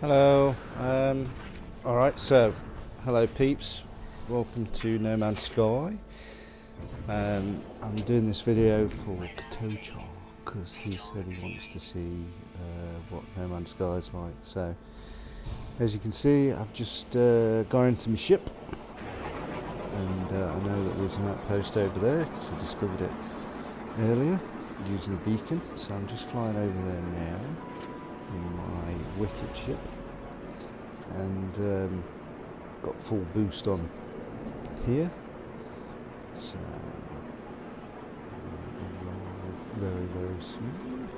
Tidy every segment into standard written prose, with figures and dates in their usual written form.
Hello. Alright, so hello peeps. Welcome to No Man's Sky. I'm doing this video for Katocha because he said he wants to see what No Man's Sky is like. So, as you can see, I've just gone into my ship, and I know that there's an outpost over there because I discovered it earlier using a beacon. So I'm just flying over there now in my wicked ship, and got full boost on here, so very soon.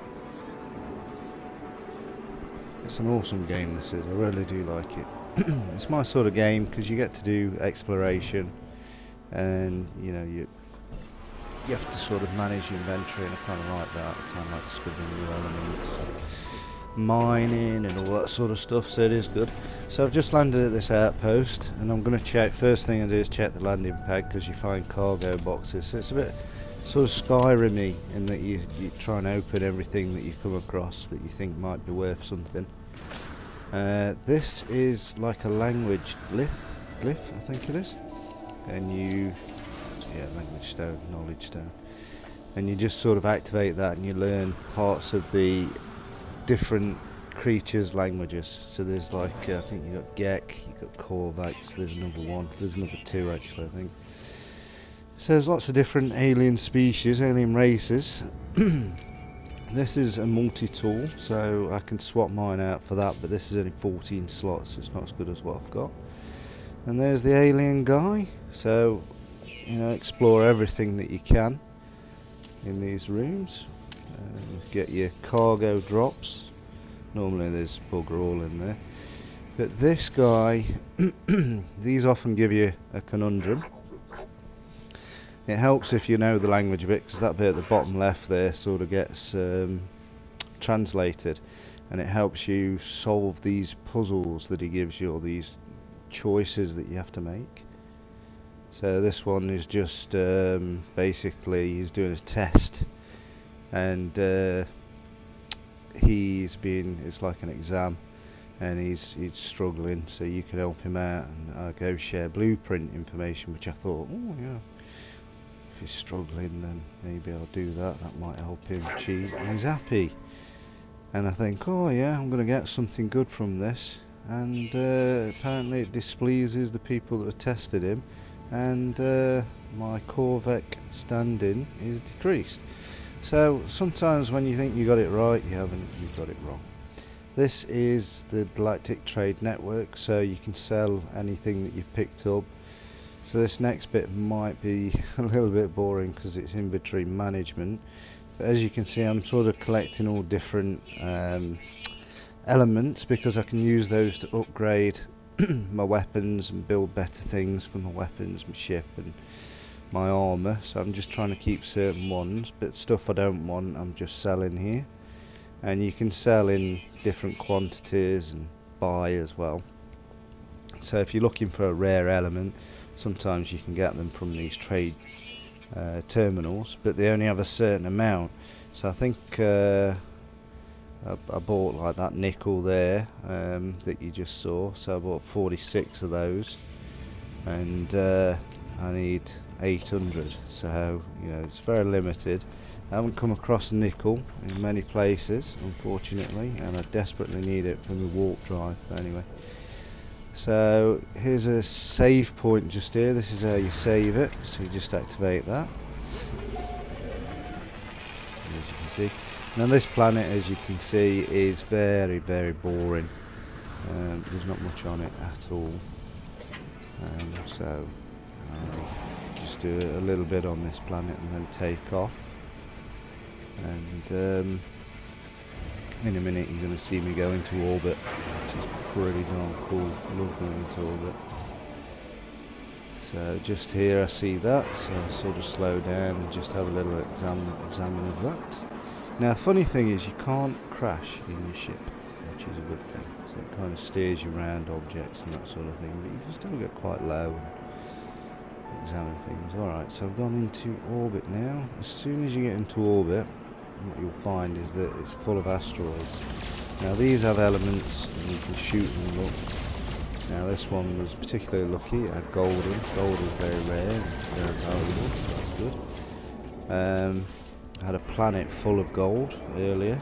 It's an awesome game, this is. I really do like it. It's my sort of game because you get to do exploration, and you have to sort of manage your inventory, and I kind of like that. I kind of like discovering new elements, mining and all that sort of stuff, so it is good. So I've just landed at this outpost, and I'm going to check. First thing I do is check the landing pad because you find cargo boxes, so it's a bit sort of Skyrim-y in that you try and open everything that you come across that you think might be worth something. This is like a language glyph I think it is, and language stone, knowledge stone, and you just sort of activate that and you learn parts of the different creatures' languages. So there's like I think you got Gek, you got Korvax, there's another one, there's another two actually I think. So there's lots of different alien species, alien races. This is a multi-tool, so I can swap mine out for that, but this is only 14 slots, so it's not as good as what I've got. And there's the alien guy, so explore everything that you can in these rooms. Get your cargo drops. Normally there's bugger all in there, but this guy these often give you a conundrum. It helps if you know the language a bit, because that bit at the bottom left there sort of gets translated, and it helps you solve these puzzles that he gives you, or these choices that you have to make. So this one is just basically he's doing a test, and it's like an exam, and he's struggling, so you can help him out, and I go share blueprint information, which I thought, oh yeah, if he's struggling then maybe I'll do that might help him cheat, and he's happy, and I think, oh yeah, I'm gonna get something good from this, and apparently it displeases the people that have tested him, and my Korvax stand-in is decreased. So sometimes when you think you got it right, you haven't, you've got it wrong. This is the Galactic Trade Network, so you can sell anything that you've picked up. So this next bit might be a little bit boring because it's inventory management, but as you can see I'm sort of collecting all different elements, because I can use those to upgrade my weapons and build better things for my weapons, my ship and my armor. So I'm just trying to keep certain ones, but stuff I don't want I'm just selling here, and you can sell in different quantities and buy as well. So if you're looking for a rare element, sometimes you can get them from these trade terminals, but they only have a certain amount. So I think I bought like that nickel there that you just saw, so I bought 46 of those, and I need 800, so it's very limited. I haven't come across nickel in many places, unfortunately, and I desperately need it for my warp drive. But anyway, so here's a save point just here. This is how you save it, so you just activate that, as you can see. Now this planet, as you can see, is very boring. There's not much on it at all, so I just do a little bit on this planet and then take off, and in a minute you're going to see me go into orbit, which is pretty darn cool. I love going into orbit. So just here I see that, so I'll sort of slow down and just have a little examine of that. Now the funny thing is you can't crash in your ship, which is a good thing, so it kind of steers you around objects and that sort of thing, but you can still get quite low and examine things. Alright, so I've gone into orbit now. As soon as you get into orbit, what you'll find is that it's full of asteroids. Now these have elements and you can shoot them. Look. Now this one was particularly lucky. It had golden. Gold is very rare and very valuable, so that's good. I had a planet full of gold earlier,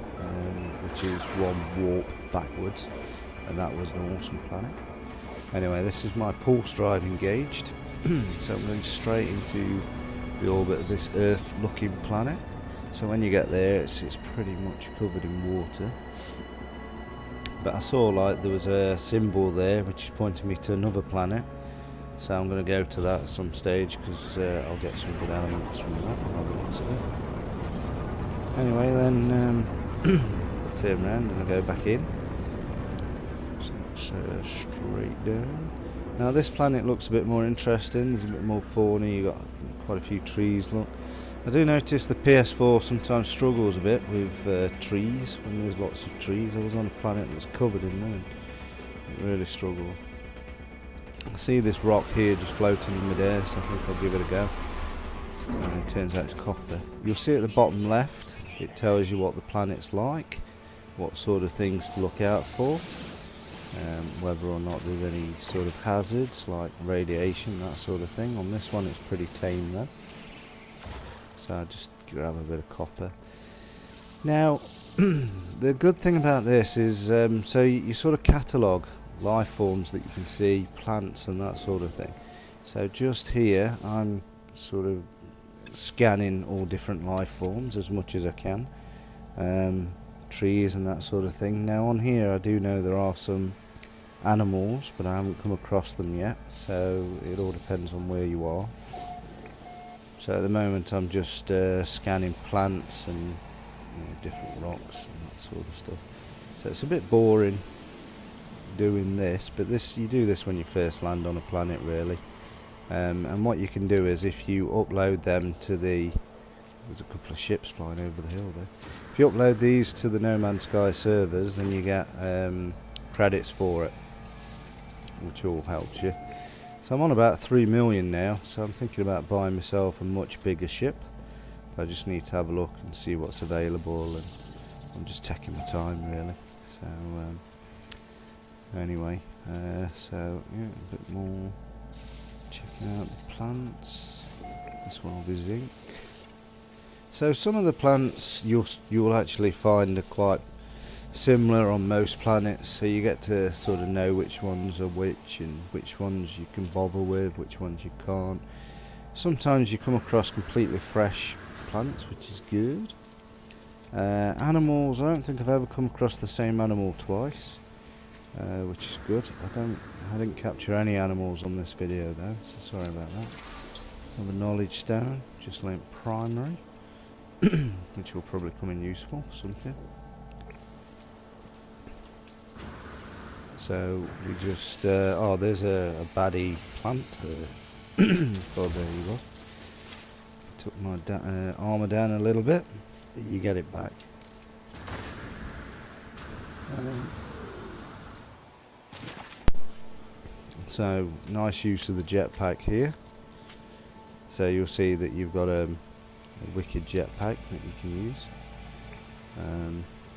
which is one warp backwards, and that was an awesome planet. Anyway, this is my pulse drive engaged, so I'm going straight into the orbit of this Earth-looking planet. So when you get there, it's pretty much covered in water. But I saw like there was a symbol there which is pointing me to another planet, so I'm going to go to that at some stage because I'll get some good elements from that by the looks of it. Anyway then, I'll turn around and I'll go back in. So it's straight down. Now this planet looks a bit more interesting. There's a bit more fauna. You got quite a few trees. Look, I do notice the PS4 sometimes struggles a bit with trees when there's lots of trees. I was on a planet that was covered in them and it really struggled. I see this rock here just floating in midair, so I think I'll give it a go. And it turns out it's copper. You'll see at the bottom left, it tells you what the planet's like, what sort of things to look out for, whether or not there's any sort of hazards like radiation, that sort of thing. On this one it's pretty tame though. So I'll just grab a bit of copper. Now, the good thing about this is, so you sort of catalogue life forms that you can see, plants and that sort of thing. So just here, I'm sort of scanning all different life forms as much as I can. Trees and that sort of thing. Now on here, I do know there are some animals, but I haven't come across them yet. So it all depends on where you are. So at the moment I'm just scanning plants and different rocks and that sort of stuff. So it's a bit boring doing this, but you do this when you first land on a planet really. And what you can do is if you upload them to there's a couple of ships flying over the hill there. If you upload these to the No Man's Sky servers, then you get credits for it, which all helps you. So I'm on about 3 million now, so I'm thinking about buying myself a much bigger ship. I just need to have a look and see what's available, and I'm just taking my time really. So anyway, so yeah, a bit more checking out the plants. This one will be zinc. So some of the plants you'll actually find are quite similar on most planets, so you get to sort of know which ones are which and which ones you can bother with, which ones you can't. Sometimes you come across completely fresh plants, which is good. Animals, I don't think I've ever come across the same animal twice, which is good. I didn't capture any animals on this video though, so sorry about that. I have a knowledge stone, just like primary, which will probably come in useful for something. So we just, oh, there's a baddie plant. Oh, there you go. Took my armour down a little bit, but you get it back. So nice use of the jetpack here. So you'll see that you've got a wicked jetpack that you can use.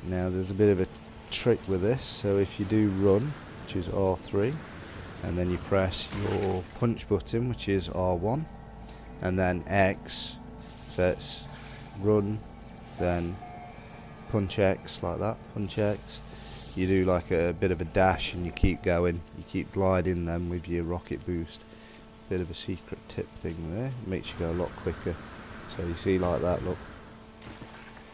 Now there's a bit of a trick with this, so if you do run, which is R3, and then you press your punch button, which is R1, and then X, so it's run, then punch X, like that, punch X. You do like a bit of a dash and you keep going, you keep gliding then with your rocket boost. Bit of a secret tip thing there, it makes you go a lot quicker. So you see like that, look.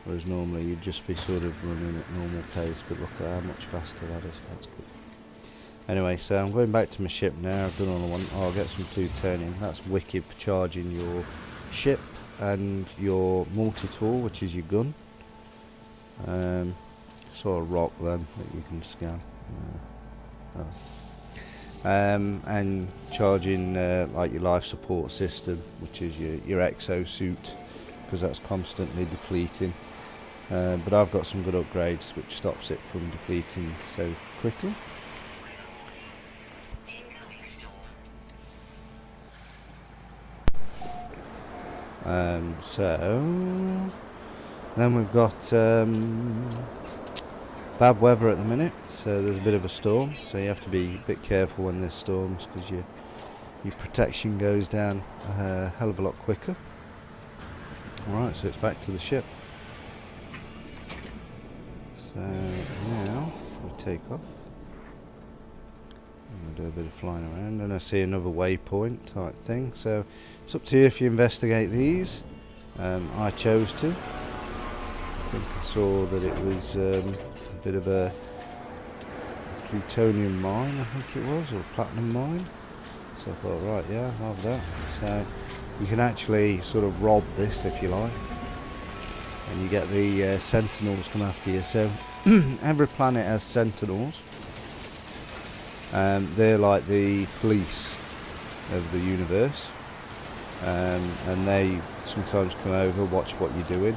Whereas normally you'd just be sort of running at normal pace, but look at how much faster that is, that's good. Anyway, so I'm going back to my ship now. I've done all I want. Oh, I'll get some plutonium. That's wicked for charging your ship and your multi-tool, which is your gun. Saw a rock then that you can scan. And charging like your life support system, which is your exosuit, because that's constantly depleting. But I've got some good upgrades which stops it from depleting so quickly. So then we've got bad weather at the minute, so there's a bit of a storm, so you have to be a bit careful when there's storms, because your protection goes down a hell of a lot quicker. Right, so it's back to the ship. So now we take off. I'm going to do a bit of flying around, and I see another waypoint type thing, so it's up to you if you investigate these. I chose to. I think I saw that it was a bit of a plutonium mine, I think it was, or a platinum mine. So I thought, right, yeah, I'll have that. So you can actually sort of rob this if you like, and you get the sentinels come after you. So every planet has sentinels. They're like the police of the universe, and they sometimes come over, watch what you're doing,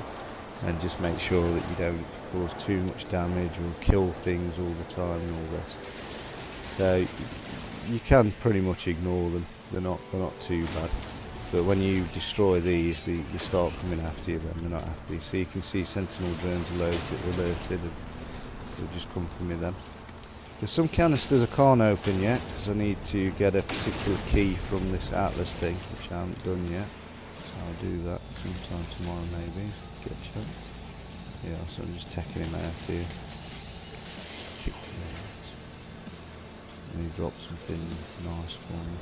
and just make sure that you don't cause too much damage or kill things all the time and all this. So you can pretty much ignore them. They're not too bad. But when you destroy these, they start coming after you. Then they're not happy. So you can see sentinel drones alerted, and they'll just come for me then. There's some canisters I can't open yet because I need to get a particular key from this Atlas thing, which I haven't done yet. So I'll do that sometime tomorrow maybe. Get a chance. Yeah, so I'm just taking him out here. Kick to the head. And he dropped something nice for me.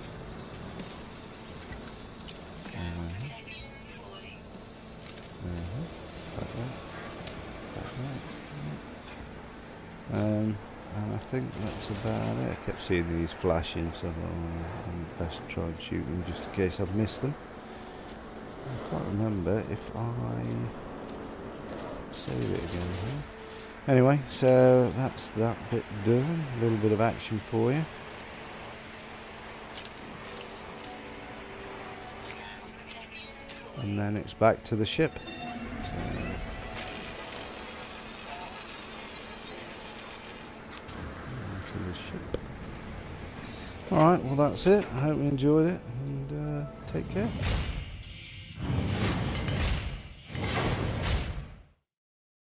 And I think that's about it. I kept seeing these flashing, so I thought, I'm best try and shoot them just in case I've missed them. I can't remember if I save it again here. Anyway, so that's that bit done. A little bit of action for you. And then it's back to the ship. So to the ship. Alright, well that's it. I hope you enjoyed it, and take care.